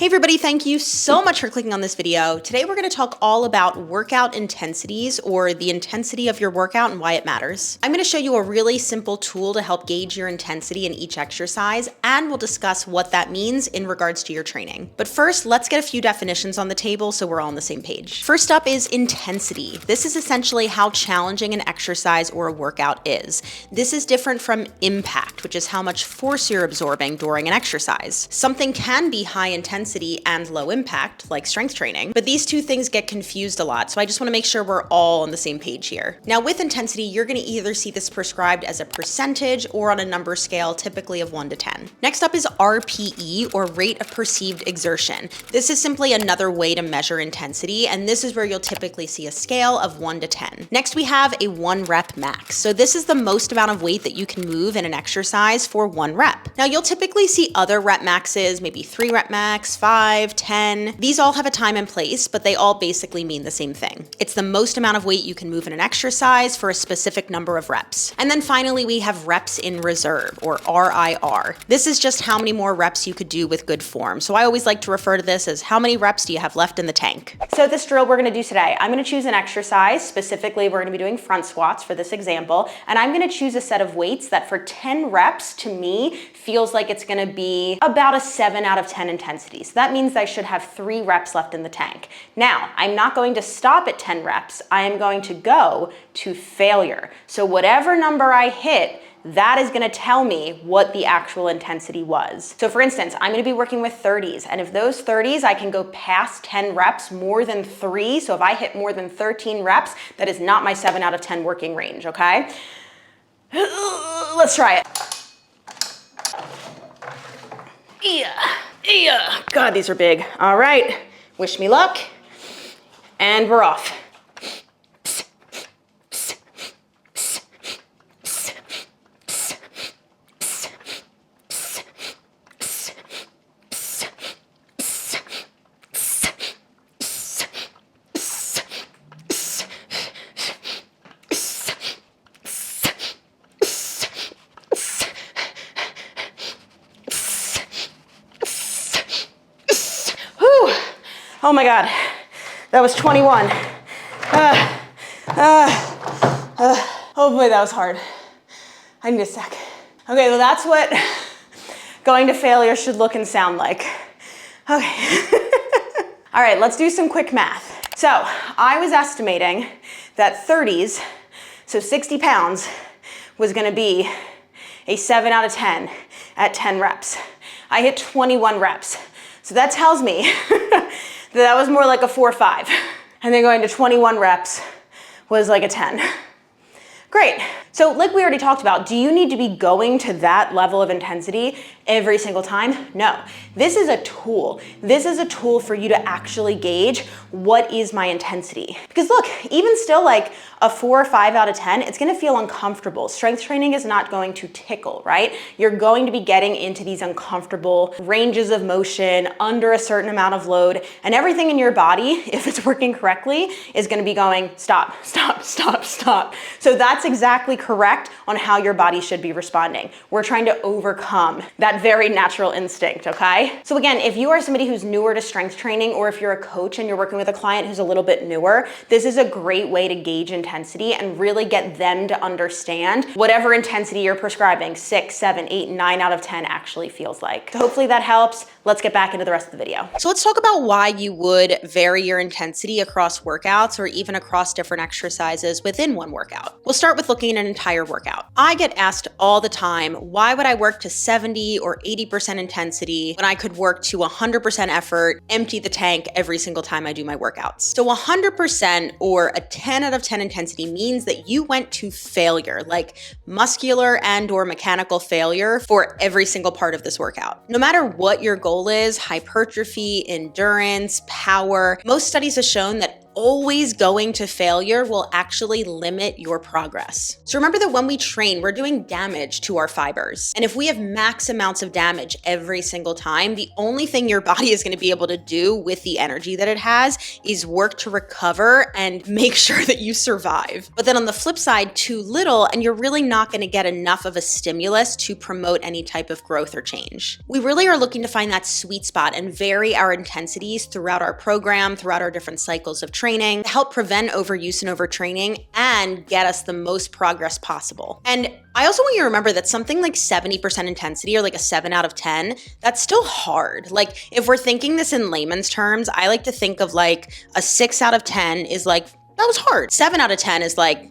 Hey everybody, thank you so much for clicking on this video. Today we're going to talk all about workout intensities, or the intensity of your workout and why it matters. I'm going to show you a really simple tool to help gauge your intensity in each exercise, and we'll discuss what that means in regards to your training. But first, let's get a few definitions on the table so we're all on the same page. First up is intensity. This is essentially how challenging an exercise or a workout is. This is different from impact, which is how much force you're absorbing during an exercise. Something can be high intensity and low impact, like strength training, but these two things get confused a lot, so I just want to make sure we're all on the same page here. Now, with intensity, you're going to either see this prescribed as a percentage or on a number scale, typically of 1 to 10. Next up is RPE, or rate of perceived exertion. This is simply another way to measure intensity, and this is where you'll typically see a scale of 1 to 10. Next, we have a 1 rep max. So this is the most amount of weight that you can move in an exercise for 1 rep. Now, you'll typically see other rep maxes, maybe 3 rep max, 5, 10. These all have a time and place, but they all basically mean the same thing. It's the most amount of weight you can move in an exercise for a specific number of reps. And then finally, we have reps in reserve, or RIR. This is just how many more reps you could do with good form. So I always like to refer to this as how many reps do you have left in the tank. So this drill we're gonna do today, I'm gonna choose an exercise. Specifically, we're gonna be doing front squats for this example, and I'm gonna choose a set of weights that for 10 reps, to me, feels like it's gonna be about a 7 out of 10 intensity. So that means I should have 3 reps left in the tank. Now, I'm not going to stop at 10 reps. I am going to go to failure. So whatever number I hit, that is going to tell me what the actual intensity was. So for instance, I'm going to be working with 30s, and if those 30s, I can go past 10 reps more than 3. So if I hit more than 13 reps, that is not my 7 out of 10 working range, okay? Let's try it. Yeah. God, these are big. All right, wish me luck, and we're off. Oh my God, that was 21. Oh boy, that was hard. I need a sec. Okay, well that's what going to failure should look and sound like. Okay. All right, let's do some quick math. So I was estimating that 30s, so 60 pounds, was gonna be a 7 out of 10 at 10 reps. I hit 21 reps. So that tells me that was more like a 4 or 5. And then going to 21 reps was like a 10. Great. So like we already talked about, do you need to be going to that level of intensity every single time? No. This is a tool. This is a tool for you to actually gauge what is my intensity. Because look, even still like a 4 or 5 out of 10, it's gonna feel uncomfortable. Strength training is not going to tickle, right? You're going to be getting into these uncomfortable ranges of motion under a certain amount of load, and everything in your body, if it's working correctly, is gonna be going stop, stop, stop, stop. So that's exactly correct on how your body should be responding. We're trying to overcome that very natural instinct, okay? So again, if you are somebody who's newer to strength training, or if you're a coach and you're working with a client who's a little bit newer, this is a great way to gauge intensity and really get them to understand whatever intensity you're prescribing, 6, 7, 8, 9 out of 10 actually feels like. So hopefully that helps. Let's get back into the rest of the video. So let's talk about why you would vary your intensity across workouts, or even across different exercises within one workout. We'll start with looking at an entire workout. I get asked all the time, why would I work to 70 or 80% intensity when I could work to 100% effort, empty the tank every single time I do my workouts? So 100% or a 10 out of 10 intensity means that you went to failure, like muscular and or mechanical failure, for every single part of this workout. No matter what your goal is, hypertrophy, endurance, power, most studies have shown that always going to failure will actually limit your progress. So remember that when we train, we're doing damage to our fibers. And if we have max amounts of damage every single time, the only thing your body is going to be able to do with the energy that it has is work to recover and make sure that you survive. But then on the flip side, too little, and you're really not going to get enough of a stimulus to promote any type of growth or change. We really are looking to find that sweet spot and vary our intensities throughout our program, throughout our different cycles of training, to help prevent overuse and overtraining and get us the most progress possible. And I also want you to remember that something like 70% intensity or like a 7 out of 10, that's still hard. Like if we're thinking this in layman's terms, I like to think of like a 6 out of 10 is like, that was hard. 7 out of 10 is like,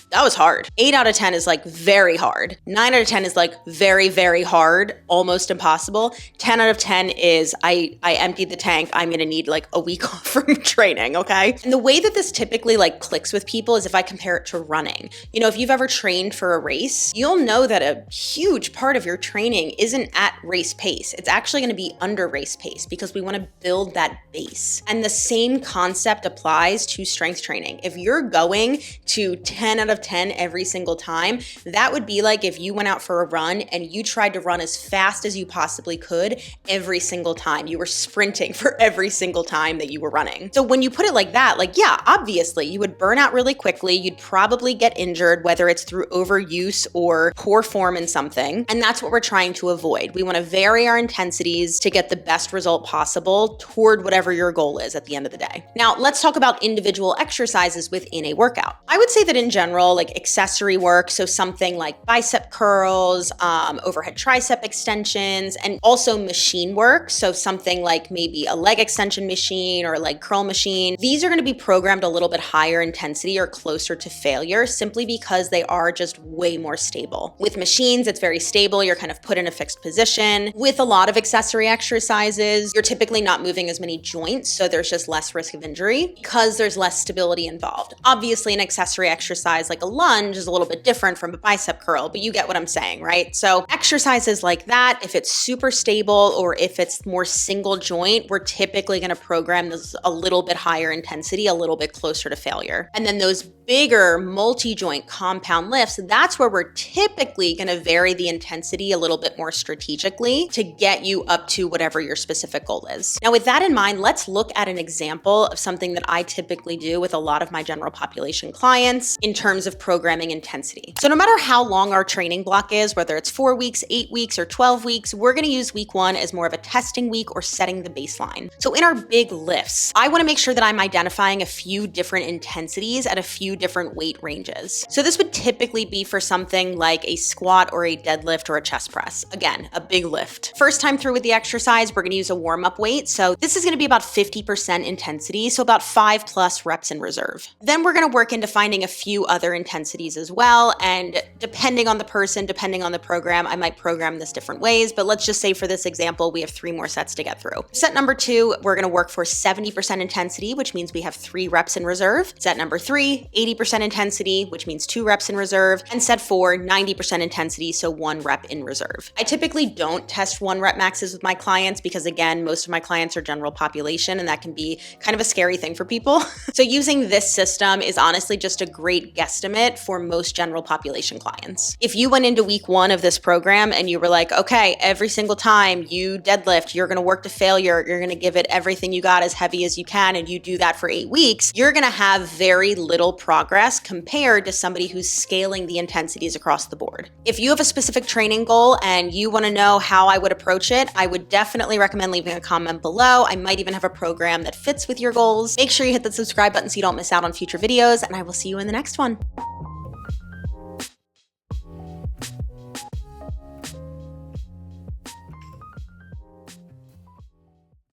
that was hard. 8 out of 10 is like very hard. 9 out of 10 is like very, very hard, almost impossible. 10 out of 10 is I emptied the tank. I'm gonna need like a week off from training, okay? And the way that this typically like clicks with people is if I compare it to running. You know, if you've ever trained for a race, you'll know that a huge part of your training isn't at race pace. It's actually gonna be under race pace because we wanna build that base. And the same concept applies to strength training. If you're going to 10 out of 10 every single time, that would be like if you went out for a run and you tried to run as fast as you possibly could every single time. You were sprinting for every single time that you were running. So when you put it like that, like, yeah, obviously you would burn out really quickly. You'd probably get injured, whether it's through overuse or poor form in something. And that's what we're trying to avoid. We want to vary our intensities to get the best result possible toward whatever your goal is at the end of the day. Now, let's talk about individual exercises within a workout. I would say that in general, like accessory work, so something like bicep curls, overhead tricep extensions, and also machine work, so something like maybe a leg extension machine or a leg curl machine. These are going to be programmed a little bit higher intensity or closer to failure simply because they are just way more stable. With machines, it's very stable. You're kind of put in a fixed position. With a lot of accessory exercises, you're typically not moving as many joints, so there's just less risk of injury because there's less stability involved. Obviously, an accessory exercise like a lunge is a little bit different from a bicep curl, but you get what I'm saying, right? So exercises like that, if it's super stable or if it's more single joint, we're typically going to program this a little bit higher intensity, a little bit closer to failure. And then those bigger multi-joint compound lifts, that's where we're typically going to vary the intensity a little bit more strategically to get you up to whatever your specific goal is. Now, with that in mind, let's look at an example of something that I typically do with a lot of my general population clients in terms of programming intensity. So no matter how long our training block is, whether it's 4 weeks, 8 weeks, or 12 weeks, we're going to use week 1 as more of a testing week or setting the baseline. So in our big lifts, I want to make sure that I'm identifying a few different intensities at a few different weight ranges. So this would typically be for something like a squat or a deadlift or a chest press. Again, a big lift. First time through with the exercise, we're going to use a warm-up weight. So this is going to be about 50% intensity, so about 5+ reps in reserve. Then we're going to work into finding a few other intensities as well. And depending on the person, depending on the program, I might program this different ways, but let's just say for this example, we have 3 more sets to get through. Set number 2, we're going to work for 70% intensity, which means we have 3 reps in reserve. Set number 3, 80% intensity, which means 2 reps in reserve. And set 4, 90% intensity, so 1 rep in reserve. I typically don't test 1 rep maxes with my clients because again, most of my clients are general population and that can be kind of a scary thing for people. So using this system is honestly just a great guesstimate for most general population clients. If you went into week 1 of this program and you were like, okay, every single time you deadlift, you're going to work to failure, you're going to give it everything you got as heavy as you can, and you do that for 8 weeks, you're going to have very little progress compared to somebody who's scaling the intensities across the board. If you have a specific training goal and you want to know how I would approach it, I would definitely recommend leaving a comment below. I might even have a program that fits with your goals. Make sure you hit the subscribe button so you don't miss out on future videos, and I will see you in the next one.